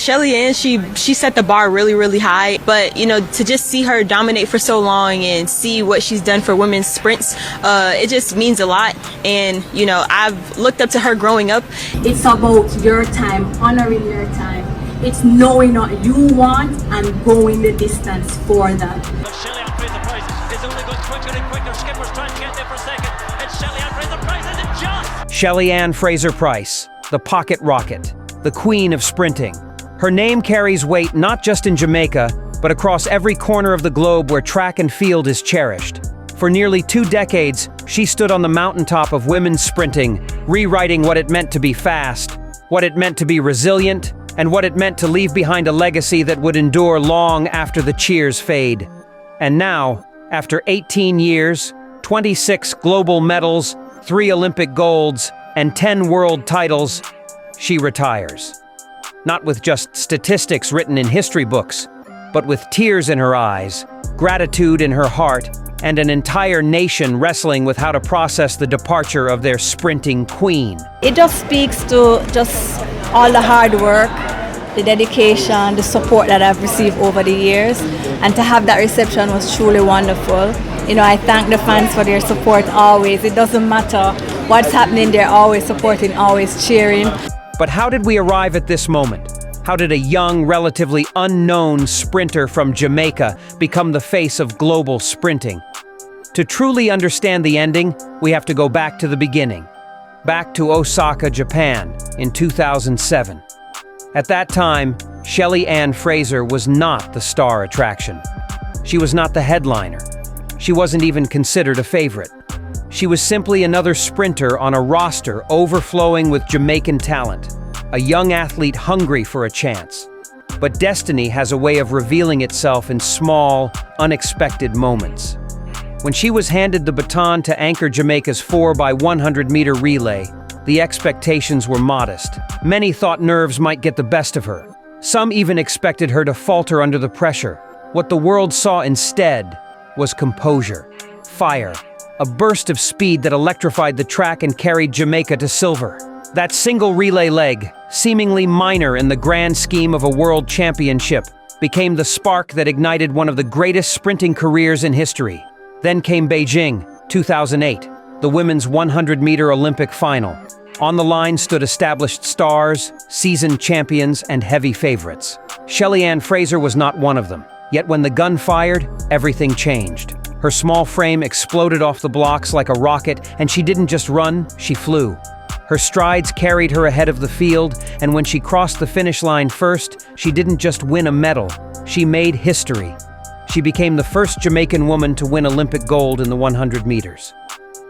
Shelly-Ann, she set the bar really, really high. But, you know, to just see her dominate for so long and see what she's done for women's sprints, it just means a lot. And, you know, I've looked up to her growing up. It's about your time, honoring your time. It's knowing what you want and going the distance for that. But Shelly-Ann Fraser-Pryce is only going quicker and quicker. Skipper's trying to get there for second. And Shelly-Ann Fraser-Pryce is it just? Shelly-Ann Fraser-Pryce, the pocket rocket, the queen of sprinting. Her name carries weight not just in Jamaica, but across every corner of the globe where track and field is cherished. For nearly 2 decades, she stood on the mountaintop of women's sprinting, rewriting what it meant to be fast, what it meant to be resilient, and what it meant to leave behind a legacy that would endure long after the cheers fade. And now, after 18 years, 26 global medals, 3 Olympic golds, and 10 world titles, she retires. Not with just statistics written in history books, but with tears in her eyes, gratitude in her heart, and an entire nation wrestling with how to process the departure of their sprinting queen. It just speaks to just all the hard work, the dedication, the support that I've received over the years, and to have that reception was truly wonderful. You know, I thank the fans for their support always. It doesn't matter what's happening, they're always supporting, always cheering. But how did we arrive at this moment? How did a young, relatively unknown sprinter from Jamaica become the face of global sprinting? To truly understand the ending, we have to go back to the beginning. Back to Osaka, Japan, in 2007. At that time, Shelly-Ann Fraser was not the star attraction. She was not the headliner. She wasn't even considered a favorite. She was simply another sprinter on a roster overflowing with Jamaican talent, a young athlete hungry for a chance. But destiny has a way of revealing itself in small, unexpected moments. When she was handed the baton to anchor Jamaica's 4x100-meter relay, the expectations were modest. Many thought nerves might get the best of her. Some even expected her to falter under the pressure. What the world saw instead was composure, fire, a burst of speed that electrified the track and carried Jamaica to silver. That single relay leg, seemingly minor in the grand scheme of a world championship, became the spark that ignited one of the greatest sprinting careers in history. Then came Beijing, 2008, the women's 100-meter Olympic final. On the line stood established stars, seasoned champions, and heavy favorites. Shelly-Ann Fraser was not one of them. Yet when the gun fired, everything changed. Her small frame exploded off the blocks like a rocket, and she didn't just run, she flew. Her strides carried her ahead of the field, and when she crossed the finish line first, she didn't just win a medal, she made history. She became the first Jamaican woman to win Olympic gold in the 100 meters.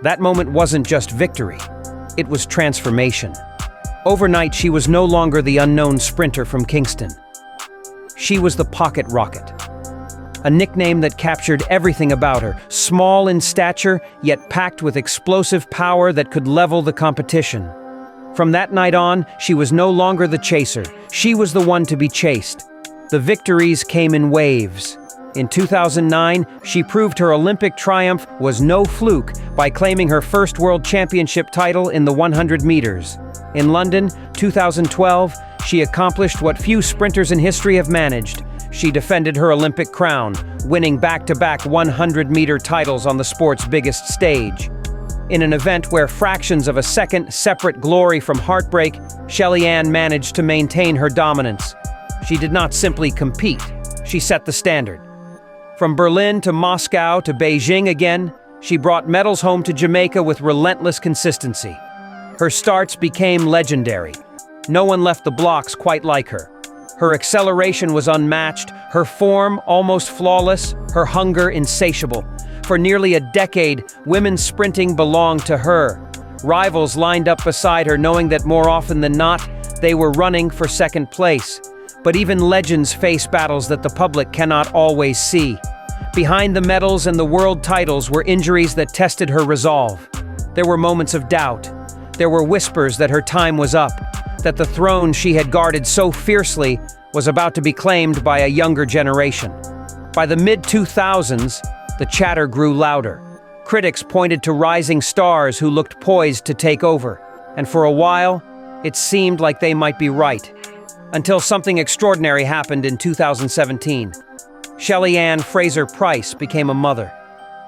That moment wasn't just victory, it was transformation. Overnight, she was no longer the unknown sprinter from Kingston. She was the pocket rocket, a nickname that captured everything about her, small in stature, yet packed with explosive power that could level the competition. From that night on, she was no longer the chaser, she was the one to be chased. The victories came in waves. In 2009, she proved her Olympic triumph was no fluke by claiming her first world championship title in the 100 meters. In London, 2012, she accomplished what few sprinters in history have managed. She defended her Olympic crown, winning back-to-back 100-meter titles on the sport's biggest stage. In an event where fractions of a second separate glory from heartbreak, Shelly-Ann managed to maintain her dominance. She did not simply compete, she set the standard. From Berlin to Moscow to Beijing again, she brought medals home to Jamaica with relentless consistency. Her starts became legendary. No one left the blocks quite like her. Her acceleration was unmatched, her form almost flawless, her hunger insatiable. For nearly a decade, women's sprinting belonged to her. Rivals lined up beside her, knowing that more often than not, they were running for second place. But even legends face battles that the public cannot always see. Behind the medals and the world titles were injuries that tested her resolve. There were moments of doubt. There were whispers that her time was up, that the throne she had guarded so fiercely was about to be claimed by a younger generation. By the mid-2000s, the chatter grew louder. Critics pointed to rising stars who looked poised to take over, and for a while, it seemed like they might be right. Until something extraordinary happened in 2017. Shelly-Ann Fraser-Pryce became a mother.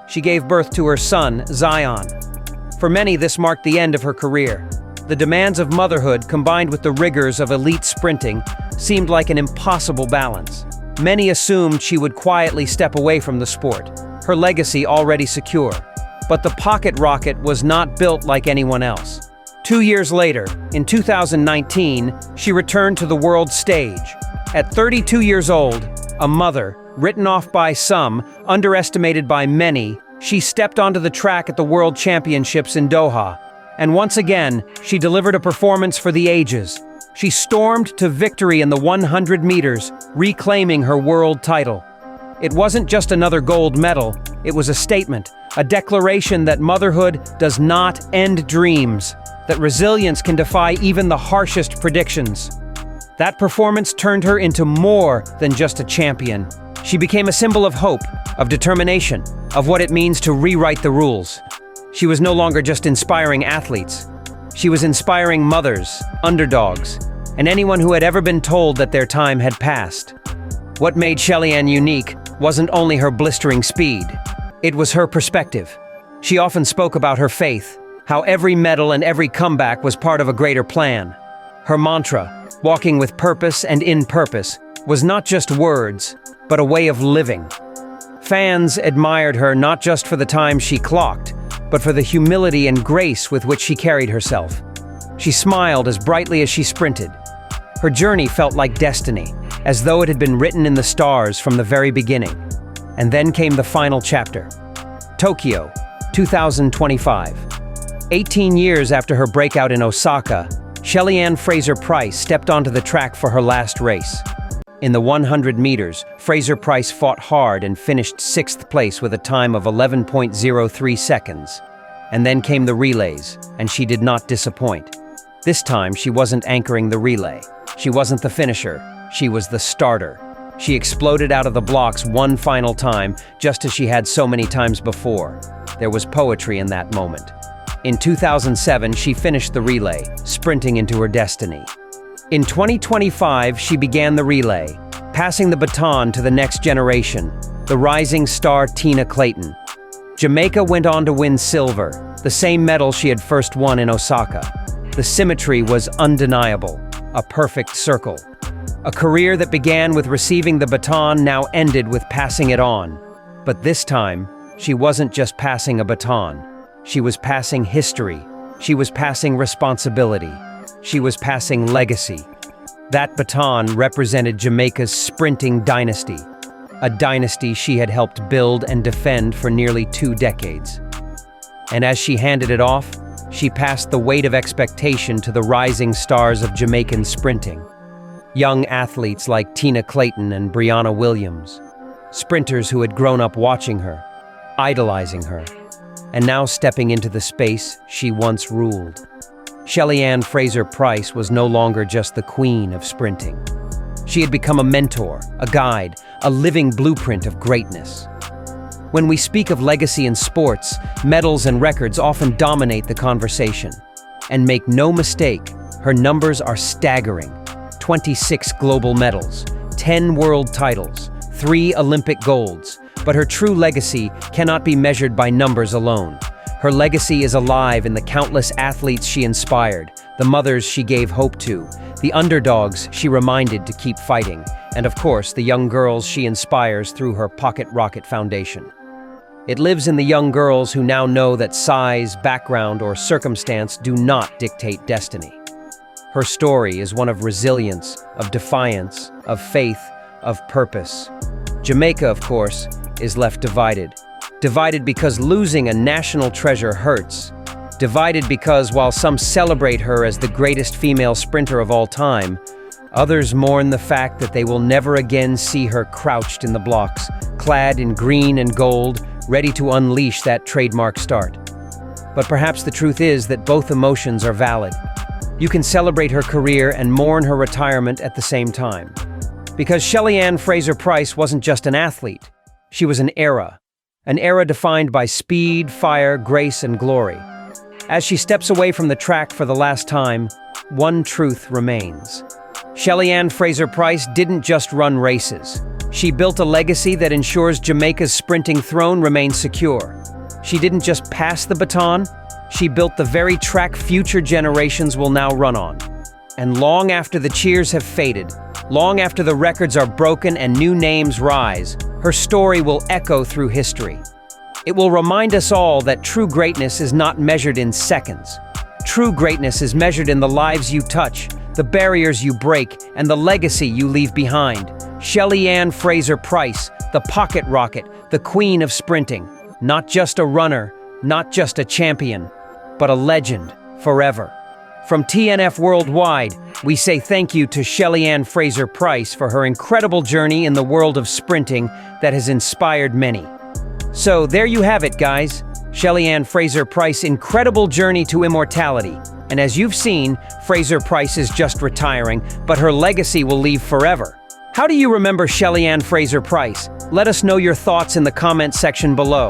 She gave birth to her son, Zion. For many, this marked the end of her career. The demands of motherhood, combined with the rigors of elite sprinting, seemed like an impossible balance. Many assumed she would quietly step away from the sport, her legacy already secure. But the pocket rocket was not built like anyone else. 2 years later, in 2019, she returned to the world stage. At 32 years old, a mother, written off by some, underestimated by many, she stepped onto the track at the World Championships in Doha. And once again, she delivered a performance for the ages. She stormed to victory in the 100 meters, reclaiming her world title. It wasn't just another gold medal, it was a statement, a declaration that motherhood does not end dreams, that resilience can defy even the harshest predictions. That performance turned her into more than just a champion. She became a symbol of hope, of determination, of what it means to rewrite the rules. She was no longer just inspiring athletes. She was inspiring mothers, underdogs, and anyone who had ever been told that their time had passed. What made Shelly-Ann unique wasn't only her blistering speed. It was her perspective. She often spoke about her faith, how every medal and every comeback was part of a greater plan. Her mantra, walking with purpose and in purpose, was not just words, but a way of living. Fans admired her not just for the time she clocked, but for the humility and grace with which she carried herself. She smiled as brightly as she sprinted. Her journey felt like destiny, as though it had been written in the stars from the very beginning. And then came the final chapter. Tokyo, 2025. 18 years after her breakout in Osaka, Shelly-Ann Fraser-Pryce stepped onto the track for her last race. In the 100 meters, Fraser-Pryce fought hard and finished 6th place with a time of 11.03 seconds. And then came the relays, and she did not disappoint. This time, she wasn't anchoring the relay. She wasn't the finisher. She was the starter. She exploded out of the blocks one final time, just as she had so many times before. There was poetry in that moment. In 2007, she finished the relay, sprinting into her destiny. In 2025, she began the relay, passing the baton to the next generation, the rising star Tina Clayton. Jamaica went on to win silver, the same medal she had first won in Osaka. The symmetry was undeniable, a perfect circle. A career that began with receiving the baton now ended with passing it on. But this time, she wasn't just passing a baton. She was passing history. She was passing responsibility. She was passing legacy. That baton represented Jamaica's sprinting dynasty, a dynasty she had helped build and defend for nearly 2 decades. And as she handed it off, she passed the weight of expectation to the rising stars of Jamaican sprinting. Young athletes like Tina Clayton and Brianna Williams, sprinters who had grown up watching her, idolizing her, and now stepping into the space she once ruled. Shelly-Ann Fraser-Pryce was no longer just the queen of sprinting. She had become a mentor, a guide, a living blueprint of greatness. When we speak of legacy in sports, medals and records often dominate the conversation. And make no mistake, her numbers are staggering. 26 global medals, 10 world titles, 3 Olympic golds. But her true legacy cannot be measured by numbers alone. Her legacy is alive in the countless athletes she inspired, the mothers she gave hope to, the underdogs she reminded to keep fighting, and of course, the young girls she inspires through her Pocket Rocket Foundation. It lives in the young girls who now know that size, background, or circumstance do not dictate destiny. Her story is one of resilience, of defiance, of faith, of purpose. Jamaica, of course, is left divided. Divided because losing a national treasure hurts. Divided because while some celebrate her as the greatest female sprinter of all time, others mourn the fact that they will never again see her crouched in the blocks, clad in green and gold, ready to unleash that trademark start. But perhaps the truth is that both emotions are valid. You can celebrate her career and mourn her retirement at the same time. Because Shelly-Ann Fraser-Pryce wasn't just an athlete. She was an era defined by speed, fire, grace, and glory. As she steps away from the track for the last time, one truth remains. Shelly-Ann Fraser-Pryce didn't just run races. She built a legacy that ensures Jamaica's sprinting throne remains secure. She didn't just pass the baton, she built the very track future generations will now run on. And long after the cheers have faded, long after the records are broken and new names rise, her story will echo through history. It will remind us all that true greatness is not measured in seconds. True greatness is measured in the lives you touch, the barriers you break, and the legacy you leave behind. Shelly-Ann Fraser-Pryce, the pocket rocket, the queen of sprinting. Not just a runner, not just a champion, but a legend forever. From TNF Worldwide, we say thank you to Shelly-Ann Fraser-Pryce for her incredible journey in the world of sprinting that has inspired many. So there you have it, guys. Shelly-Ann Fraser-Pryce's incredible journey to immortality. And as you've seen, Fraser-Pryce is just retiring, but her legacy will live forever. How do you remember Shelly-Ann Fraser-Pryce? Let us know your thoughts in the comment section below.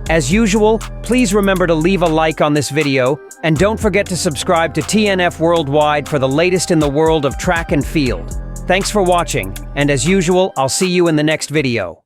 As usual, please remember to leave a like on this video, and don't forget to subscribe to TNF Worldwide for the latest in the world of track and field. Thanks for watching, and as usual, I'll see you in the next video.